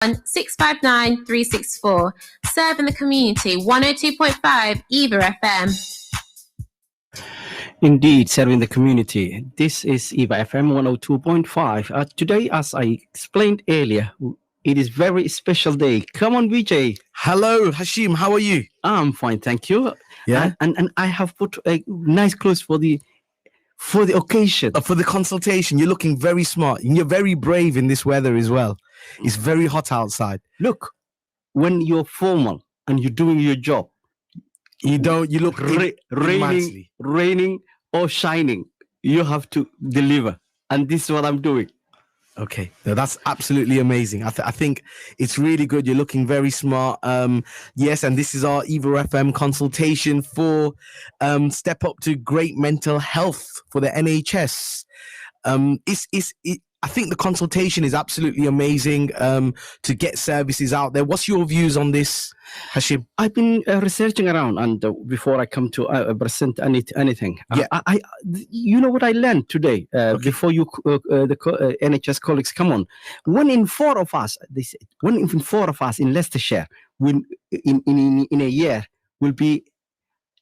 659 364. Serving the community, 102.5 EAVA FM. Indeed, serving the community. This is EAVA FM 102.5. Today, as I explained earlier, it is very special day. Come on, Vijay. Hello, Hashim. How are you? I'm fine, thank you. Yeah, and I have put a nice clothes for the occasion. For the consultation. You're looking very smart. And you're very brave in this weather as well. It's very hot outside. Look, when you're formal and you're doing your job, you look raining or shining, you have to deliver, and this is what I'm doing. Okay, no, that's absolutely amazing. I think it's really good. You're looking very smart. Yes, and this is our EAVA FM consultation for Step Up to Great Mental Health for the NHS. I think the consultation is absolutely amazing to get services out there. What's your views on this, Hashim? I've been researching around, and before I come to present anything, yeah. You know what I learned today before you the NHS colleagues come on. 1 in 4 of us, they said, 1 in 4 of us in Leicestershire will in a year will be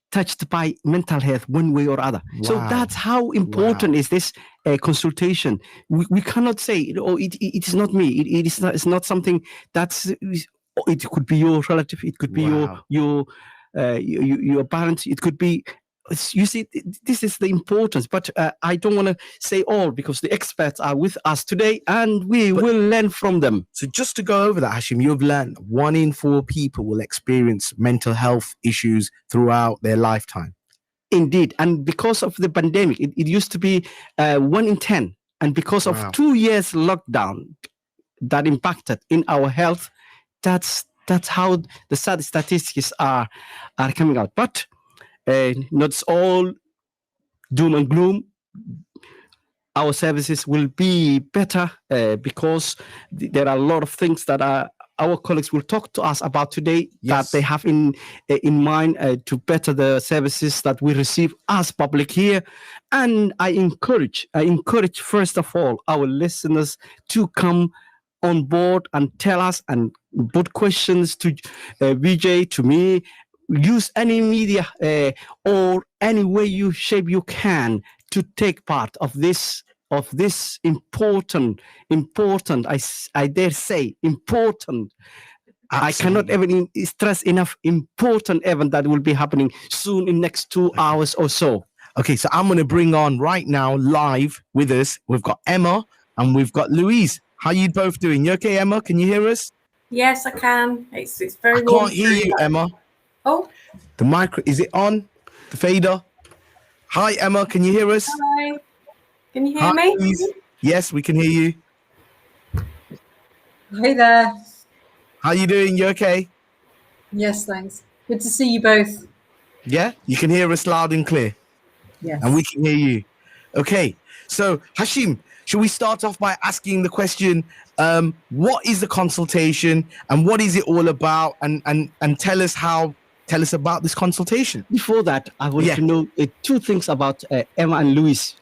touched by mental health one way or other. Wow. So that's how important is this consultation. We cannot say, oh, it is not me. It's not something that's. It could be your relative. It could be your parents. It could be. You see, this is the importance. But I don't want to say all because the experts are with us today, and we will learn from them. So just to go over that, Hashim, you've learned 1 in 4 people will experience mental health issues throughout their lifetime. Indeed, and because of the pandemic, it used to be 1 in 10, and because of 2 years lockdown that impacted in our health, that's how the sad statistics are coming out. But not all doom and gloom. Our services will be better because there are a lot of things that our colleagues will talk to us about today. Yes. That they have in mind to better the services that we receive as public here. And I encourage first of all our listeners to come on board and tell us and put questions to Vijay, to me. Use any media or any way you can to take part of this important, I dare say important. Absolutely. I cannot even stress enough important event that will be happening soon in next 2 hours or so. Okay, so I'm going to bring on right now live with us. We've got Emma and we've got Louise. How you both doing? You okay, Emma? Can you hear us? Yes, I can. It's very. I can't hear you, Emma. Oh, the micro, is it on? The fader? Hi, Emma, can you hear us? Hi. Can you hear me? Please. Yes, we can hear you. Hey there. How you doing? You okay? Yes, thanks. Good to see you both. Yeah, you can hear us loud and clear. Yes. And we can hear you. Okay, so Hashim, should we start off by asking the question, what is the consultation and what is it all about? And tell us about this consultation. Before that, I want to know 2 things about Emma and Louise.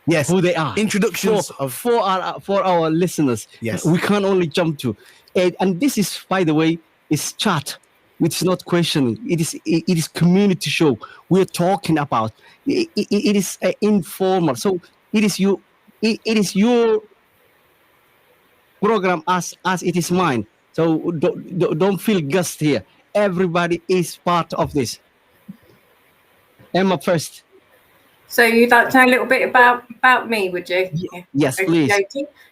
Yes, who they are. Introductions for our listeners. Yes, we can't only jump to, and this is, by the way, is chat. It's not questioning. It is community show. We're talking about. It is informal. So it is your program as it is mine. So don't feel gust here. Everybody is part of this. Emma first. So you'd like to know a little bit about me, would you? Yes, please.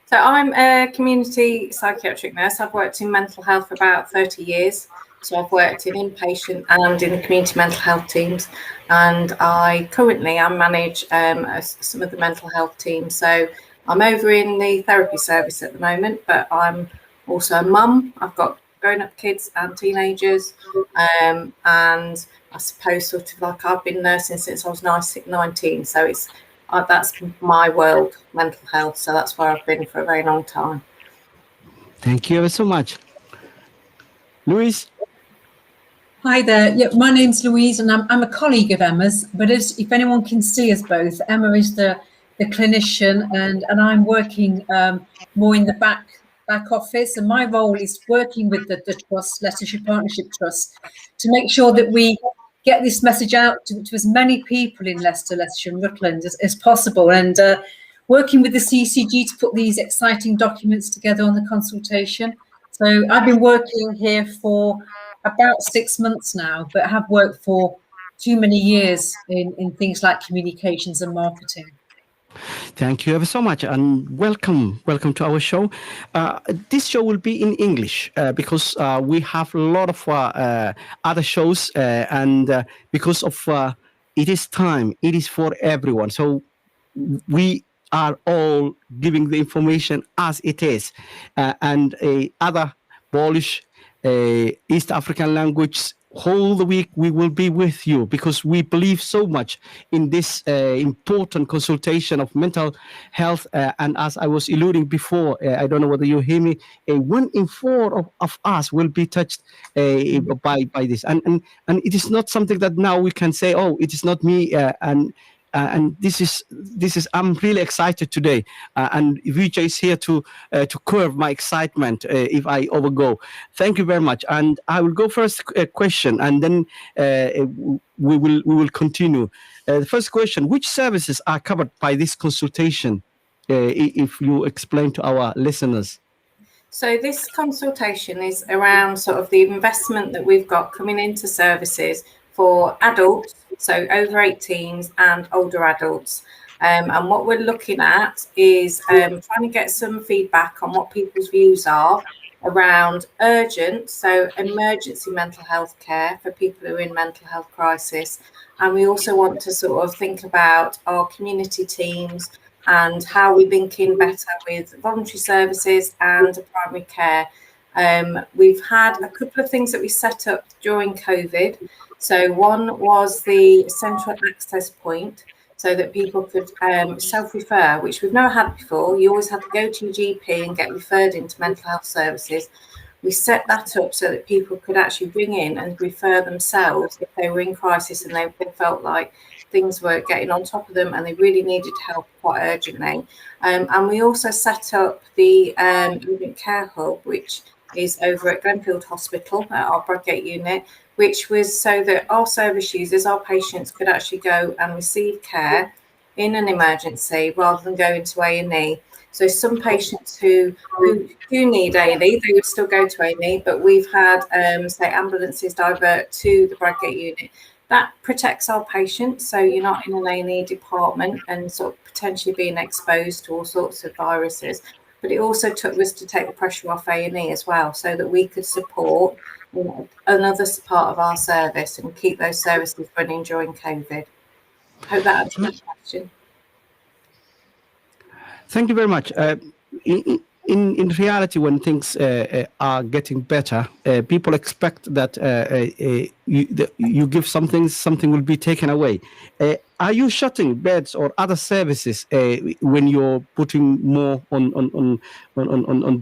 So I'm a community psychiatric nurse. I've worked in mental health for about 30 years. So I've worked in inpatient and in the community mental health teams. And I currently manage some of the mental health teams. So I'm over in the therapy service at the moment, but I'm also a mum. I've got grown-up kids and teenagers, and I suppose sort of like I've been nursing since I was 19, so it's that's my world, mental health, so that's where I've been for a very long time. Thank you ever so much. Louise? Hi there. Yeah, my name's Louise and I'm a colleague of Emma's, but if anyone can see us both, Emma is the clinician and I'm working more in the back office, and my role is working with the Trust, Leicestershire Partnership Trust, to make sure that we get this message out to as many people in Leicester, Leicestershire and Rutland as possible, and working with the CCG to put these exciting documents together on the consultation. So I've been working here for about 6 months now, but have worked for too many years in things like communications and marketing. Thank you ever so much, and welcome to our show. This show will be in English because we have a lot of other shows, and because of it is time, it is for everyone. So we are all giving the information as it is, and other Polish, East African language. Whole the week we will be with you because we believe so much in this important consultation of mental health, and as I was alluding before, I don't know whether you hear me, 1 in 4 of us will be touched by this, and it is not something that now we can say, oh, it is not me, and this is I'm really excited today, and Vijay is here to curb my excitement if I overgo. Thank you very much, and I will go first question, and then we will continue. The first question: which services are covered by this consultation? If you explain to our listeners. So this consultation is around sort of the investment that we've got coming into services for adults, so over 18s and older adults. And what we're looking at is trying to get some feedback on what people's views are around urgent, so emergency mental health care for people who are in mental health crisis. And we also want to sort of think about our community teams and how we're linking better with voluntary services and primary care. We've had a couple of things that we set up during COVID. So one was the central access point, so that people could self-refer, which we've never had before. You always had to go to your GP and get referred into mental health services. We set that up so that people could actually ring in and refer themselves if they were in crisis and they felt like things were getting on top of them and they really needed help quite urgently. And we also set up the Urgent Care Hub, which is over at Glenfield Hospital at our Bradgate unit, which was so that our service users, our patients, could actually go and receive care in an emergency rather than go into A&E. So some patients who do need A&E, they would still go to A&E, but we've had, say, ambulances divert to the Bradgate unit. That protects our patients, so you're not in an A&E department and sort of potentially being exposed to all sorts of viruses. But it also took us to take the pressure off A&E as well, so that we could support another part of our service and keep those services running during COVID. Hope that answers the question. Thank you very much. In reality, when things are getting better, people expect that you give something will be taken away. Are you shutting beds or other services when you're putting more on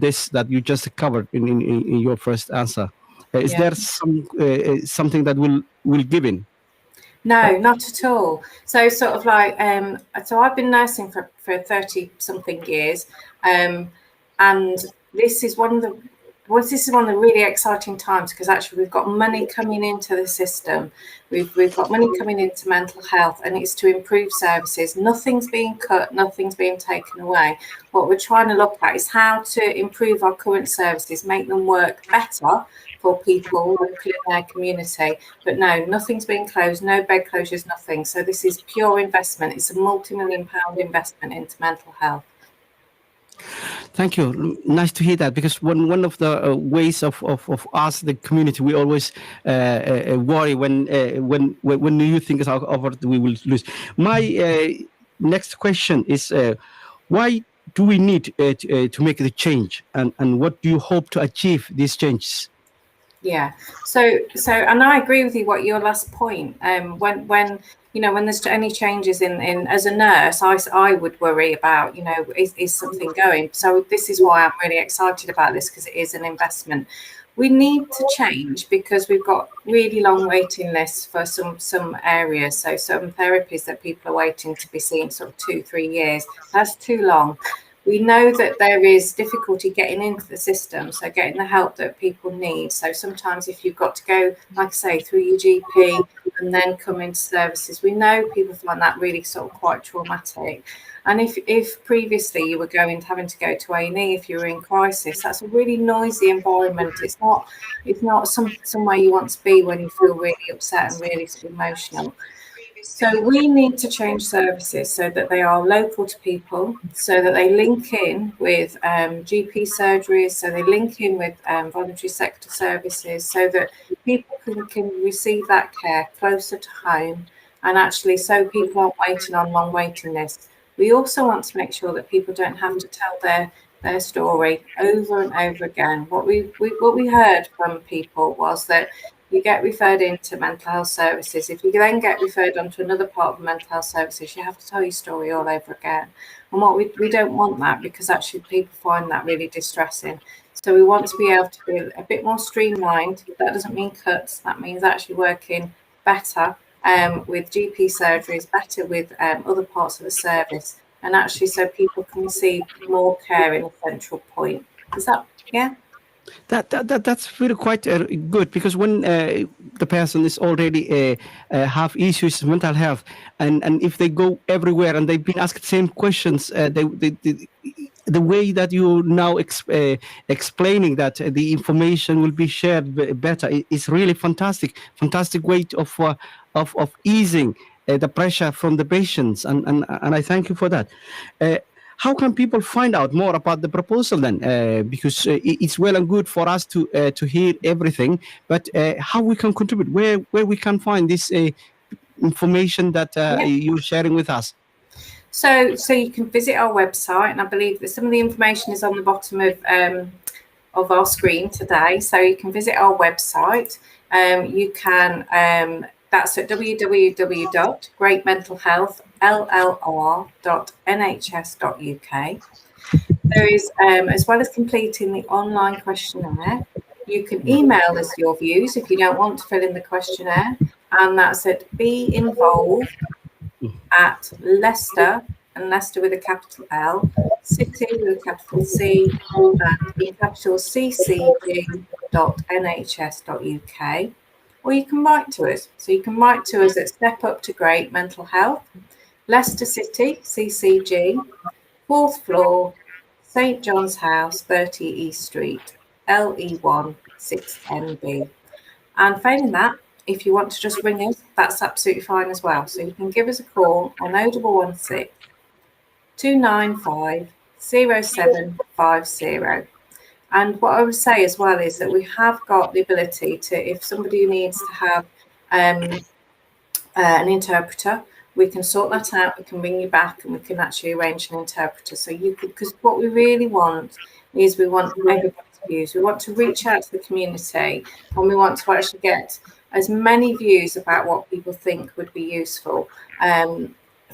this that you just covered in your first answer? Is there something that will give in? No, not at all. So sort of like, so I've been nursing for 30 something years. And this is one of the really exciting times, because actually we've got money coming into the system. We've got money coming into mental health, and it's to improve services. Nothing's being cut, nothing's being taken away. What we're trying to look at is how to improve our current services, make them work better for people locally in their community. But no, nothing's being closed, no bed closures, nothing. So this is pure investment. It's a multi-million-pound investment into mental health. Thank you. Nice to hear that, because one of the ways of us, the community, we always worry when new things are offered, we will lose. My next question is, why do we need to make the change, and what do you hope to achieve these changes? Yeah. So, and I agree with you. What your last point, when there's any changes in as a nurse, I would worry about, is something going. So this is why I'm really excited about this, because it is an investment. We need to change because we've got really long waiting lists for some areas. So some therapies that people are waiting to be seen sort of 2-3 years. That's too long. We know that there is difficulty getting into the system, so getting the help that people need. So sometimes if you've got to go, like I say, through your GP and then come into services, we know people find that really sort of quite traumatic. And if previously you were having to go to A&E if you were in crisis, that's a really noisy environment. It's not somewhere you want to be when you feel really upset and really emotional. So we need to change services so that they are local to people, so that they link in with GP surgeries, so they link in with voluntary sector services, so that people can receive that care closer to home, and actually so people aren't waiting on long waiting lists. We also want to make sure that people don't have to tell their story over and over again. What we heard from people was that you get referred into mental health services. If you then get referred onto another part of mental health services, you have to tell your story all over again. And what we don't want that, because actually people find that really distressing. So we want to be able to be a bit more streamlined. That doesn't mean cuts. That means actually working better with GP surgeries, better with other parts of the service, and actually so people can receive more care in a central point. Is that, yeah? That's really quite good, because when the person is already have issues with mental health, and if they go everywhere and they've been asked the same questions, the way that you now explaining that the information will be shared better is really fantastic way of easing the pressure from the patients, and I thank you for that. How can people find out more about the proposal then? Because it's well and good for us to hear everything, but how we can contribute, where we can find this information that you're sharing with us? So you can visit our website, and I believe that some of the information is on the bottom of our screen today. So you can visit our website. You can that's at www.greatmentalhealthllr.nhs.uk. There is, as well as completing the online questionnaire, you can email us your views if you don't want to fill in the questionnaire, and that's at beinvolved@Leicester, and Leicester with a capital L, City with a capital C, and in capital CCG.nhs.uk. Or you can write to us. So you can write to us at Step Up to Great Mental Health, Leicester City, CCG, 4th floor, St John's House, 30 East Street, LE1 6NB. And failing that, if you want to just ring us, that's absolutely fine as well. So you can give us a call on 0116 295 0750. And what I would say as well is that we have got the ability to, if somebody needs to have an interpreter, we can sort that out. We can bring you back, and we can actually arrange an interpreter. So you could, because what we really want is we want everybody's views. We want to reach out to the community, and we want to actually get as many views about what people think would be useful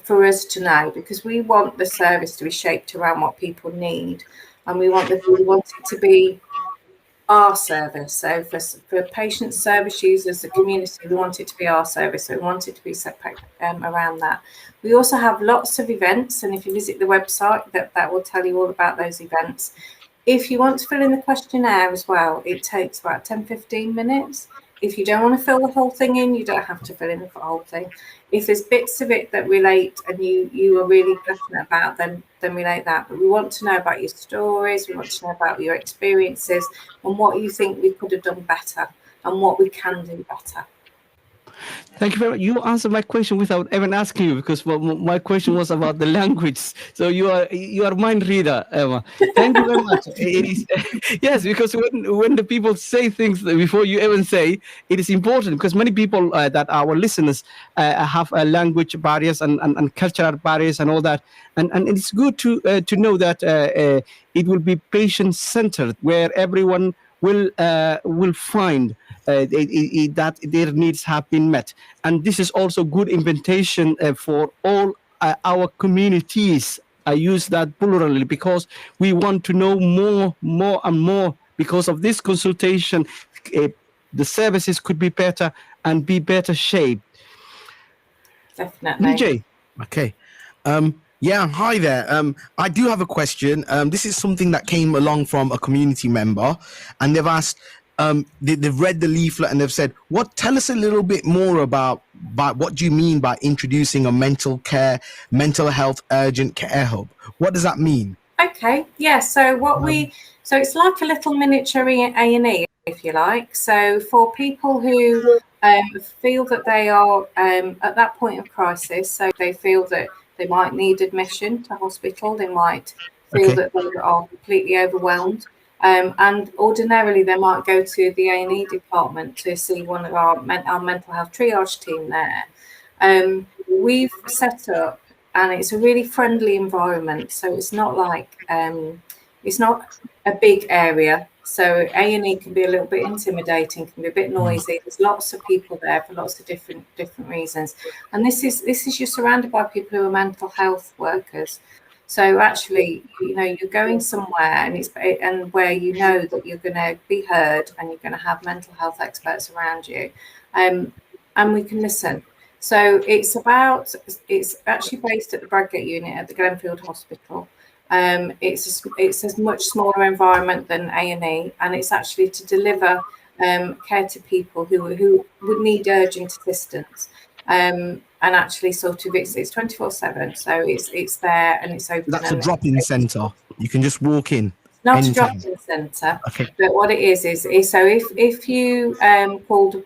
for us to know, because we want the service to be shaped around what people need. And we want it to be our service. So for patient service users, the community, we want it to be our service. So we want it to be set around that. We also have lots of events, and if you visit the website, that will tell you all about those events. If you want to fill in the questionnaire as well, it takes about 10-15 minutes. If you don't want to fill the whole thing in, you don't have to fill in the whole thing. If there's bits of it that relate and you are really passionate about, then relate that. But we want to know about your stories, we want to know about your experiences and what you think we could have done better and what we can do better. Thank you very much. You answered my question without even asking you, because my question was about the language. So you are mind reader, Emma. Thank you very much. It is, yes, because when the people say things before you even say, it is important, because many people that our listeners have language barriers and cultural barriers and all that, and it's good to know that it will be patient centered, where everyone will find that their needs have been met. And this is also good invitation for all our communities. I use that plurally because we want to know more and more. Because of this consultation, the services could be better and be better shaped. Definitely. DJ. Okay. Yeah, hi there. I do have a question. This is something that came along from a community member, and they've asked, they've read the leaflet and they've said, tell us a little bit more about what do you mean by introducing a mental health urgent care hub? What does that mean? Okay, yeah, so so it's like a little miniature A&E, if you like. So for people who feel that they are at that point of crisis, so they feel that they might need admission to hospital, they might feel that they are completely overwhelmed, and ordinarily they might go to the A&E department to see one of our mental health triage team there. We've set up, and it's a really friendly environment, so it's not like it's not a big area, so A&E can be a little bit intimidating, can be a bit noisy. There's lots of people there for lots of different reasons, and this is you're surrounded by people who are mental health workers. So actually, you know, you're going somewhere and where you know that you're going to be heard and you're going to have mental health experts around you, and we can listen. So it's actually based at the Bradgate unit at the Glenfield Hospital. It's a much smaller environment than A&E, and it's actually to deliver care to people who would need urgent assistance. And actually, sort of, it's 24/7, so it's there and it's open. That's a drop-in centre. You can just walk in. Not anytime. a drop-in centre, okay. But what it is so if you called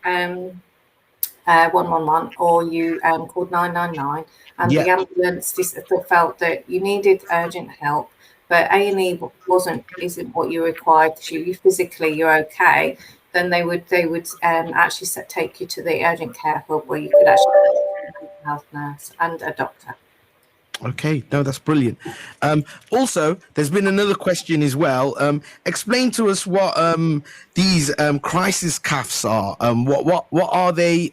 111 or you called 999 and the ambulance felt that you needed urgent help, but A&E isn't what you required, you physically you're okay, then they would actually take you to the urgent care hub where you could actually have a mental health nurse and a doctor. Okay, no, that's brilliant. Also, there's been another question as well. Explain to us what these crisis CAFs are. What are they?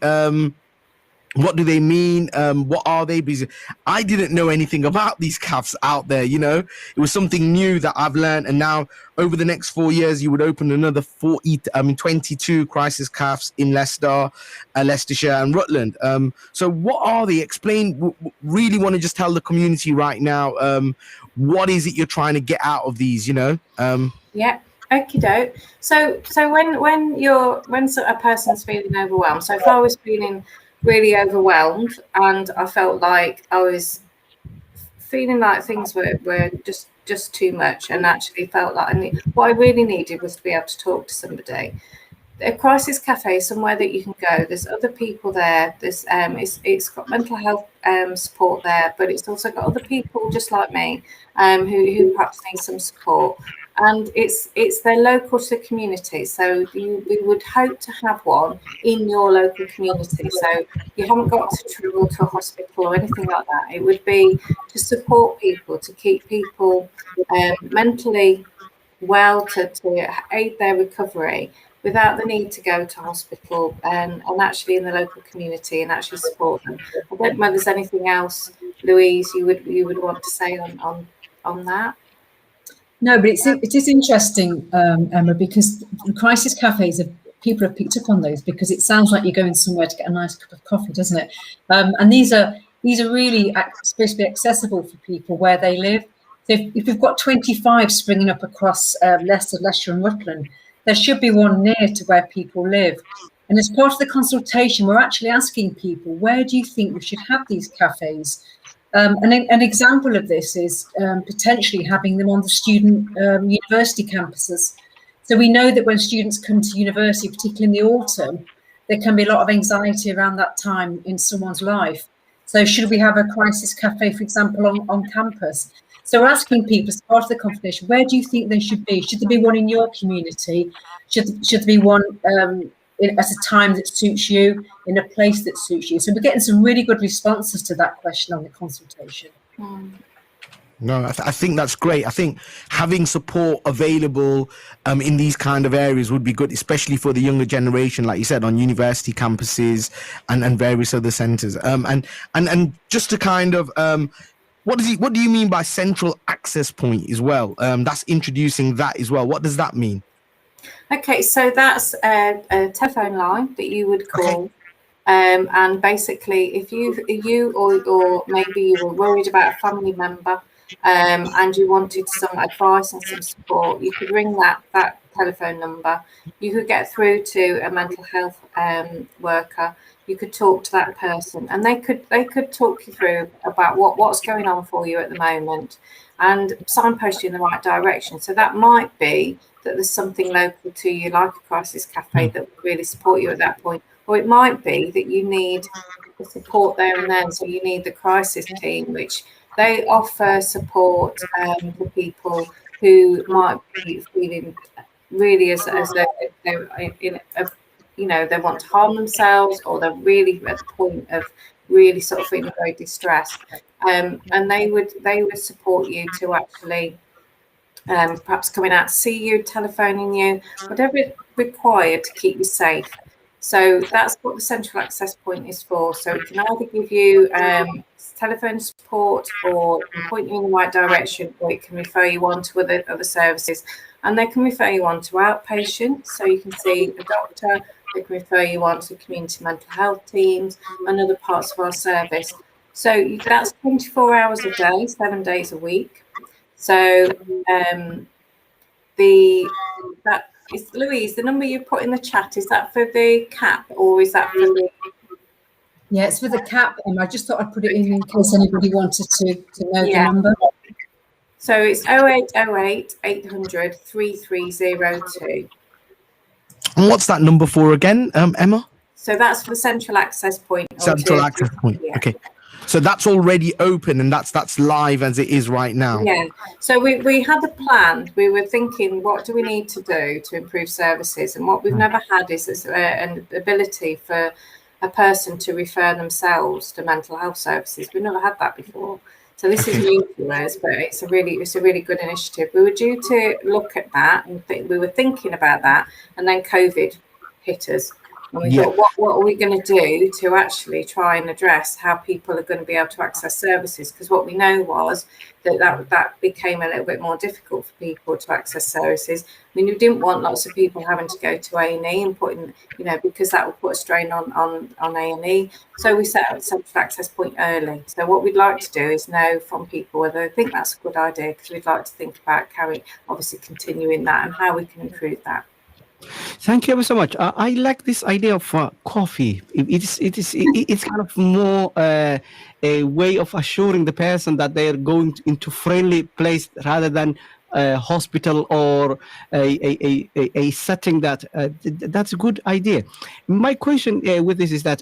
What do they mean? What are they? Because I didn't know anything about these CAFs out there. You know, it was something new that I've learned. And now over the next 4 years, you would open another 22 crisis CAFs in Leicester, Leicestershire and Rutland. So what are they? Explain. Really want to just tell the community right now, what is it you're trying to get out of these, you know? Yeah. Okie doke. So when a person's feeling overwhelmed, so if I was feeling really overwhelmed and I felt like I was feeling like things were just too much, and actually felt like what I really needed was to be able to talk to somebody. A crisis cafe is somewhere that you can go. There's other people there. There's it's got mental health support there, but it's also got other people just like me who perhaps need some support. And they're local to the community, so we would hope to have one in your local community. So you haven't got to travel to a hospital or anything like that. It would be to support people, to keep people mentally well, to aid their recovery without the need to go to hospital, and actually in the local community and actually support them. I don't know if there's anything else, Louise, you would want to say on that. No, but it is interesting, Emma, because the crisis cafes, people have picked up on those because it sounds like you're going somewhere to get a nice cup of coffee, doesn't it? And these are really supposed to be accessible for people where they live. So if we've got 25 springing up across Leicester, Leicestershire and Rutland, there should be one near to where people live. And as part of the consultation, we're actually asking people, where do you think we should have these cafes? An example of this is potentially having them on the student university campuses. So we know that when students come to university, particularly in the autumn, there can be a lot of anxiety around that time in someone's life. So should we have a crisis cafe, for example, on campus? So we're asking people as part of the conversation, where do you think they should be? Should there be one in your community? Should there be one at a time that suits you, in a place that suits you? So we're getting some really good responses to that question on the consultation. No, I think that's great. I think having support available in these kind of areas would be good, especially for the younger generation, like you said, on university campuses and various other centres. And just to kind of, what do you mean by central access point as well? That's introducing that as well. What does that mean? Okay, so that's a telephone line that you would call. And basically, if you or maybe you were worried about a family member and you wanted some advice and some support, you could ring that telephone number. You could get through to a mental health worker. You could talk to that person, and they could talk you through about what's going on for you at the moment, and signpost you in the right direction. So that might be that there's something local to you, like a crisis cafe, that would really support you at that point. Or it might be that you need the support there and then. So you need the crisis team, which they offer support for people who might be feeling really as they're in a, you know, they want to harm themselves, or they're really at the point of really sort of feeling very distressed. And they would support you to actually perhaps coming out to see you, telephoning you, whatever is required to keep you safe. So that's what the central access point is for. So it can either give you telephone support, or point you in the right direction, or it can refer you on to other services. And they can refer you on to outpatients, so you can see a doctor. They can refer you on to community mental health teams and other parts of our service. So that's 24 hours a day, 7 days a week. So Louise, the number you put in the chat, is that for the CAP, or is that for the... Yeah, it's for the CAP, and I just thought I'd put it in case anybody wanted to know the number. So it's 0808 800 3302. And what's that number for again, Emma? So that's for the central access point. Central access point. Yeah. Okay. So that's already open, and that's live as it is right now. Yeah. So we had a plan. We were thinking, what do we need to do to improve services? And what we've never had is an ability for a person to refer themselves to mental health services. We've never had that before. So this is new to us, but it's a really good initiative. We were due to look at that, and we were thinking about that, and then COVID hit us. And we thought, what are we going to do to actually try and address how people are going to be able to access services? Because what we know was that became a little bit more difficult for people to access services. I mean, we didn't want lots of people having to go to A&E and putting, you know, because that would put a strain on A&E. So we set up a central access point early. So what we'd like to do is know from people whether they think that's a good idea, because we'd like to think about obviously continuing that and how we can improve that. Thank you ever so much. I like this idea of coffee. It's kind of more a way of assuring the person that they are going into friendly place rather than a hospital or a setting that's a good idea. My question with this is that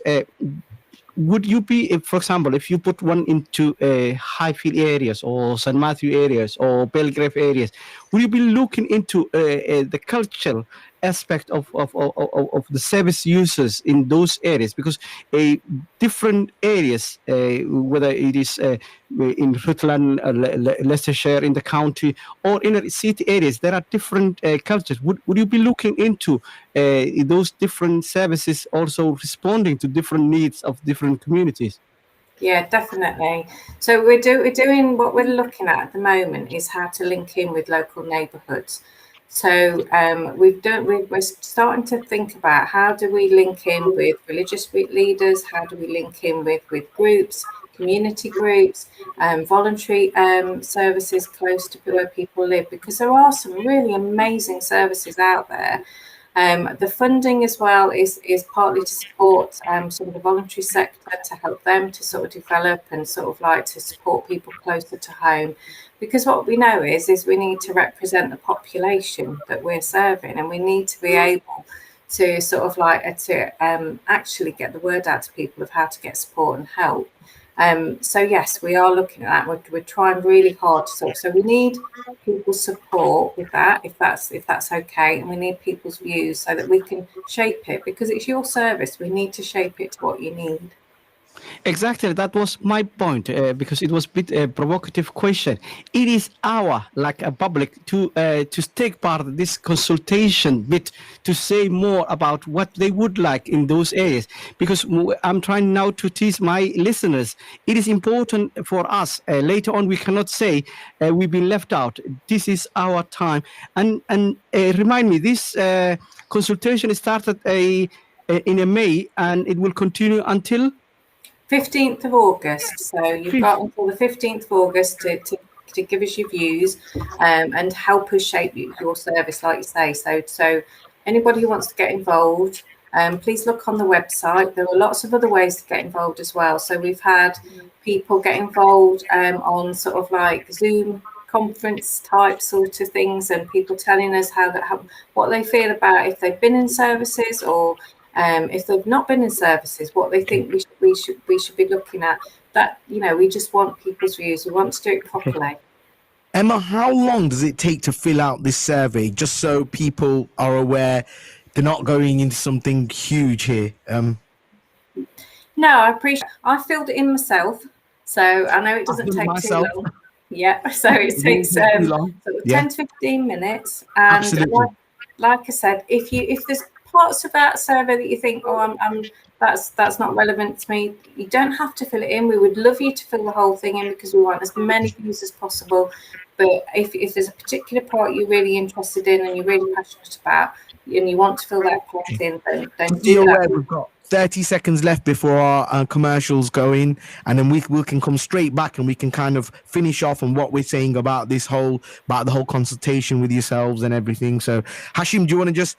would you be, for example, if you put one into Highfield areas or St. Matthew areas or Belgrave areas, would you be looking into the cultural aspect of the service users in those areas? Because different areas, whether it is in Rutland, Leicestershire, in the county, or in the city areas, there are different cultures. Would you be looking into those different services also responding to different needs of different communities? Yeah, definitely. So we're doing what we're looking at the moment is how to link in with local neighbourhoods. So we're starting to think about how do we link in with religious leaders, how do we link in with groups, community groups, voluntary services close to where people live, because there are some really amazing services out there. The funding as well is partly to support some of the voluntary sector, to help them to sort of develop and sort of like to support people closer to home. Because what we know is we need to represent the population that we're serving, and we need to be able to sort of like actually get the word out to people of how to get support and help. So yes, we are looking at that. We're trying really hard to sort. So we need people's support with that, if that's okay, and we need people's views so that we can shape it, because it's your service. We need to shape it to what you need. Exactly, that was my point, because it was a bit a provocative question. It is our, like a public, to take part in this consultation bit, to say more about what they would like in those areas, because I'm trying now to teach my listeners. It is important for us. Later on, we cannot say we've been left out. This is our time. And remind me, this consultation started in May, and it will continue until 15th of August. So you've got until the 15th of August to give us your views and help us shape your service, like you say. So anybody who wants to get involved, please look on the website. There are lots of other ways to get involved as well. So we've had people get involved on sort of like Zoom conference type sort of things, and people telling us what they feel about if they've been in services, or if they've not been in services, what they think we should be looking at. That, you know, we just want people's views. We want to do it properly. Emma, how long does it take to fill out this survey, just so people are aware they're not going into something huge here? No, I appreciate. I filled it in myself, so I know it doesn't take too long. Yeah, so it takes sort of 10 to 15 minutes. And like I said, if there's parts of that survey that you think, that's not relevant to me, you don't have to fill it in. We would love you to fill the whole thing in, because we want as many views as possible. But if there's a particular part you're really interested in and you're really passionate about, and you want to fill that part in, then do that. We've got 30 seconds left before our commercials go in, and then we can come straight back and we can kind of finish off on what we're saying about the whole consultation with yourselves and everything. So Hashim, do you want to just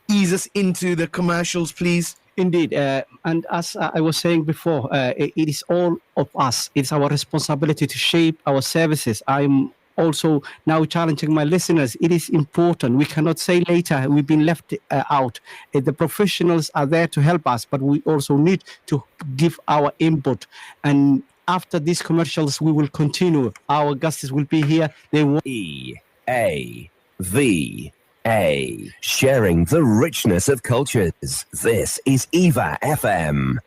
ease us into the commercials, please? Indeed, and as I was saying before, it is all of us. It's our responsibility to shape our services. I'm also now challenging my listeners. It is important. We cannot say later we've been left out. The professionals are there to help us, but we also need to give our input. And after these commercials, we will continue. Our guests will be here. EAVA, sharing the richness of cultures. This is EAVA FM.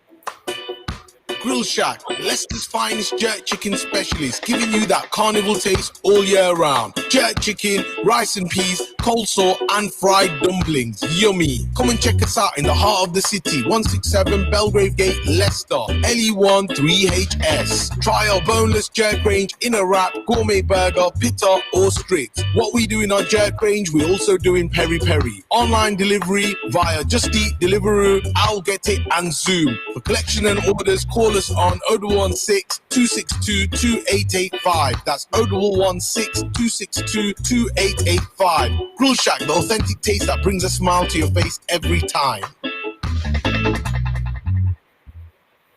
Grill Shack, Leicester's finest jerk chicken specialist, giving you that carnival taste all year round. Jerk chicken, rice and peas, coleslaw and fried dumplings. Yummy. Come and check us out in the heart of the city, 167 Belgrave Gate, Leicester, LE1 3HS. Try our boneless jerk range in a wrap, gourmet burger, pita or strict. What we do in our jerk range, we also do in peri-peri. Online delivery via Just Eat, Deliveroo, I'll Get It and Zoom. For collection and orders, call us on 0116 262 2885. That's 0116 262 2885. Grill Shack, the authentic taste that brings a smile to your face every time.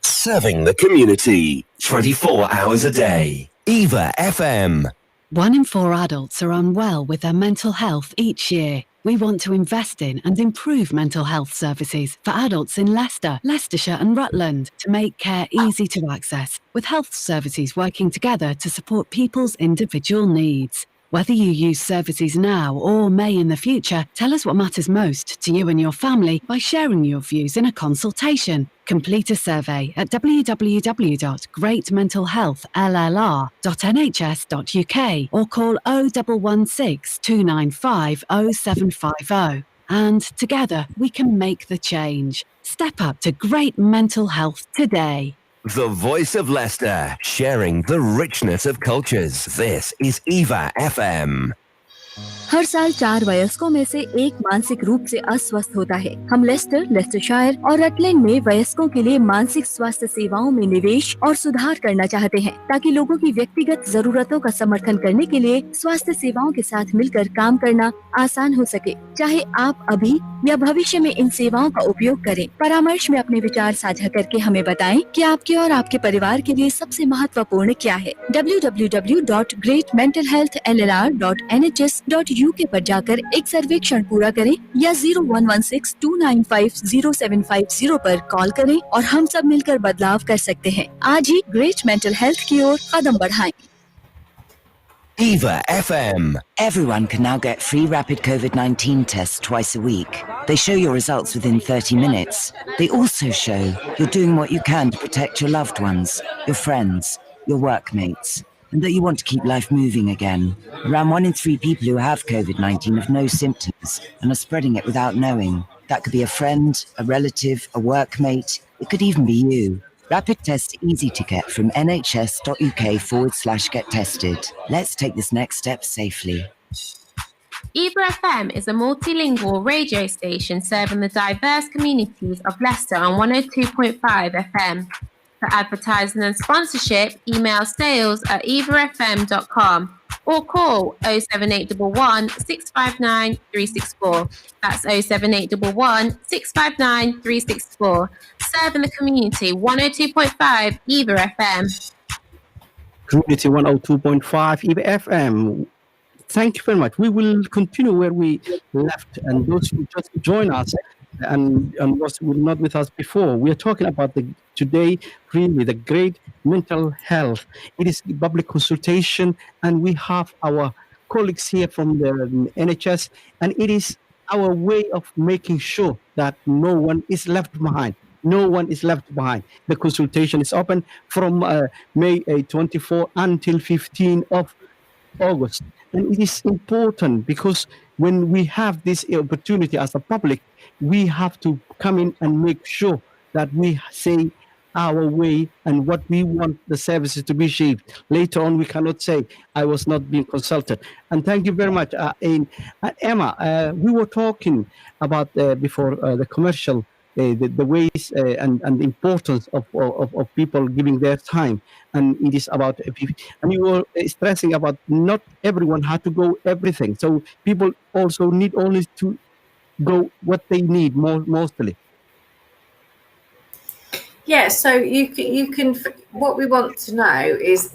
Serving the community 24 hours a day. EAVA FM. 1 in 4 adults are unwell with their mental health each year. We want to invest in and improve mental health services for adults in Leicester, Leicestershire and Rutland to make care easy to access, with health services working together to support people's individual needs. Whether you use services now or may in the future, tell us what matters most to you and your family by sharing your views in a consultation. Complete a survey at www.greatmentalhealthllr.nhs.uk or call 0116 295 0750. And together we can make the change. Step up to great mental health today. The voice of Leicester, sharing the richness of cultures. This is EAVA FM. हर साल 4 वयस्कों में से एक मानसिक रूप से अस्वस्थ होता है। हम लेस्टर, लेस्टरशायर और रटलैंड में वयस्कों के लिए मानसिक स्वास्थ्य सेवाओं में निवेश और सुधार करना चाहते हैं, ताकि लोगों की व्यक्तिगत जरूरतों का समर्थन करने के लिए स्वास्थ्य सेवाओं के साथ मिलकर काम करना आसान हो सके। चाहे आप अभी या भविष्य में इन सेवाओं का उपयोग करें, परामर्श में अपने विचार साझा करके हमें बताएं कि आपके और आपके परिवार के लिए सबसे महत्वपूर्ण क्या है। www.greatmentalhealthllr.nhs.uk पर जाकर एक सर्वेक्षण पूरा करें या 011629500750 पर कॉल करें और हम सब मिलकर बदलाव कर सकते हैं। आज ही ग्रेट मेंटल हेल्थ की ओर कदम बढ़ाएं। EAVA FM. Everyone can now get free rapid COVID-19 tests twice a week. They show your results within 30 minutes. They also show you're doing what you can to protect your loved ones, your friends, your workmates, and that you want to keep life moving again. Around 1 in 3 people who have COVID-19 have no symptoms and are spreading it without knowing. That could be a friend, a relative, a workmate. It could even be you. Rapid tests are easy to get from nhs.uk/get tested. Let's take this next step safely. EAVA FM is a multilingual radio station serving the diverse communities of Leicester on 102.5 FM. For advertising and sponsorship, email sales@eavafm.com or call 07811 659 364. That's 07811 659 364. Serving the community, 102.5 EAVA FM. Community 102.5 EAVA FM. Thank you very much. We will continue where we left, and those who just join us and were not with us before, we are talking about today really the great mental health. It is public consultation, and we have our colleagues here from the NHS, and it is our way of making sure that no one is left behind. No one is left behind. The consultation is open from May 24 until 15 of August. And it is important because when we have this opportunity as a public, we have to come in and make sure that we say our way and what we want the services to be achieved. Later on, we cannot say, I was not being consulted. And thank you very much. Emma, we were talking about before the commercial, the ways and the importance of people giving their time. And it is about, and you were stressing about not everyone had to go everything. So people also need only to go what they need mostly. Yeah, so you can. What we want to know is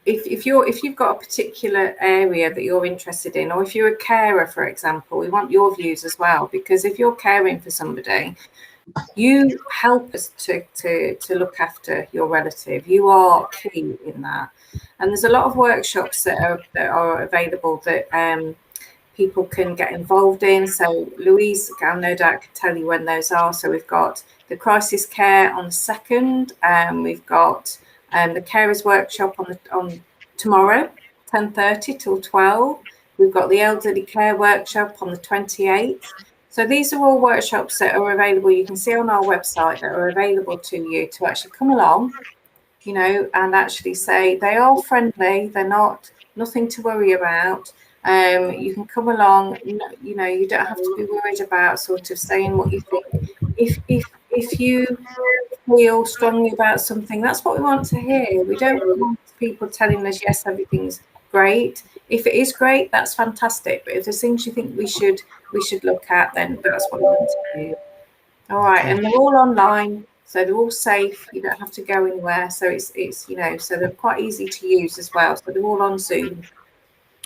if you've got a particular area that you're interested in, or if you're a carer, for example, we want your views as well, because if you're caring for somebody, you help us to look after your relative. You are key in that, and there's a lot of workshops that are available that people can get involved in. So Louise, no doubt, can tell you when those are. So we've got the crisis care on the 2nd, we've got the carers workshop on tomorrow, 10:30 till 12. We've got the elderly care workshop on the 28th. So these are all workshops that are available. You can see on our website that are available to you to actually come along, you know, and actually say they are friendly. They're nothing to worry about. You can come along, you know, you don't have to be worried about sort of saying what you think. If you feel strongly about something, that's what we want to hear. We don't want people telling us, yes, everything's great. If it is great, that's fantastic. But if there's things you think we should look at, then that's what we want to do. All right, and they're all online, so they're all safe. You don't have to go anywhere. So it's you know, so they're quite easy to use as well. So they're all on Zoom.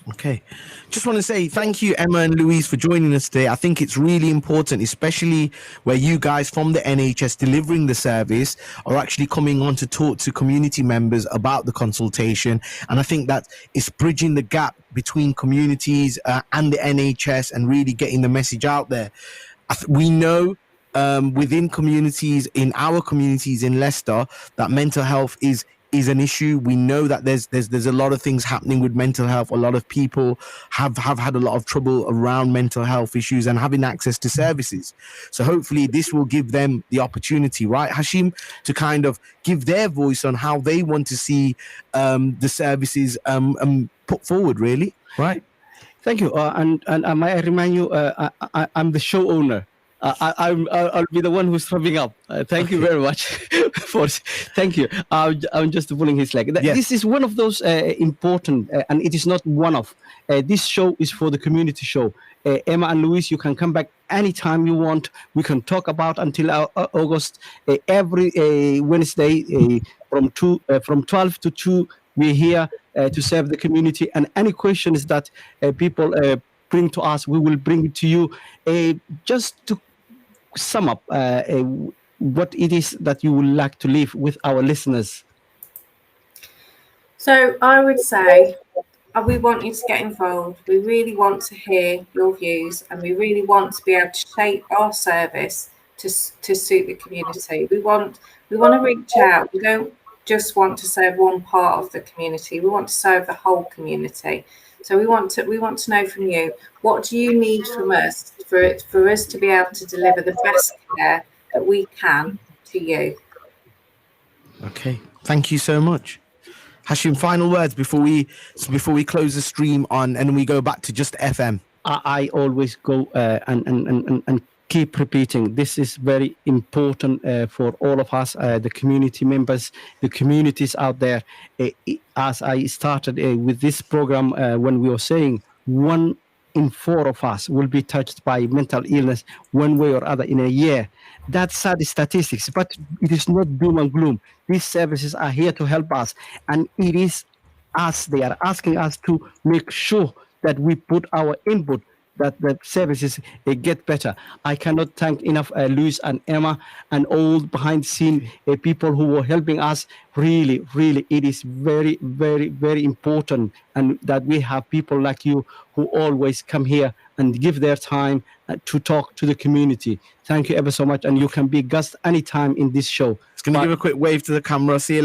Okay, just want to say thank you, Emma and Louise, for joining us today. I think it's really important, especially where you guys from the NHS delivering the service are actually coming on to talk to community members about the consultation. And I think that it's bridging the gap between communities and the NHS and really getting the message out there. We know within communities, in our communities in Leicester, that mental health is an issue. We know that there's a lot of things happening with mental health. A lot of people have had a lot of trouble around mental health issues and having access to services. So hopefully this will give them the opportunity, right, Hashim, to kind of give their voice on how they want to see the services put forward, really, right? Thank you. And may I remind you, I'm the show owner. I'll be the one who's thumbing up. Thank you very much. Thank you. I'm just pulling his leg. Yes. This is one of those important, and it is not one of. This show is for the community show. Emma and Louise, you can come back anytime you want. We can talk about until August. Every Wednesday from 12 to 2, we're here to serve the community. And any questions that people bring to us, we will bring it to you. Just to sum up what it is that you would like to leave with our listeners. So I would say we want you to get involved. We really want to hear your views, and we really want to be able to shape our service to suit the community. We want to reach out. We don't just want to serve one part of the community. We want to serve the whole community. So we want to know from you, what do you need from us for us to be able to deliver the best care that we can to you? Okay, thank you so much. Hashim, final words before we close the stream on and we go back to just FM. I always go and keep repeating. This is very important for all of us, the community members, the communities out there. As I started with this program, when we were saying 1 in 4 of us will be touched by mental illness one way or other in a year. That's sad statistics, but it is not doom and gloom. These services are here to help us, and it is us. They are asking us to make sure that we put our input, that the services get better. I cannot thank enough Luis and Emma and all behind the scene people who were helping us. Really, it is very, very, very important, and that we have people like you who always come here and give their time to talk to the community. Thank you ever so much, and you can be guest anytime in this show. It's going to give a quick wave to the camera. See you later.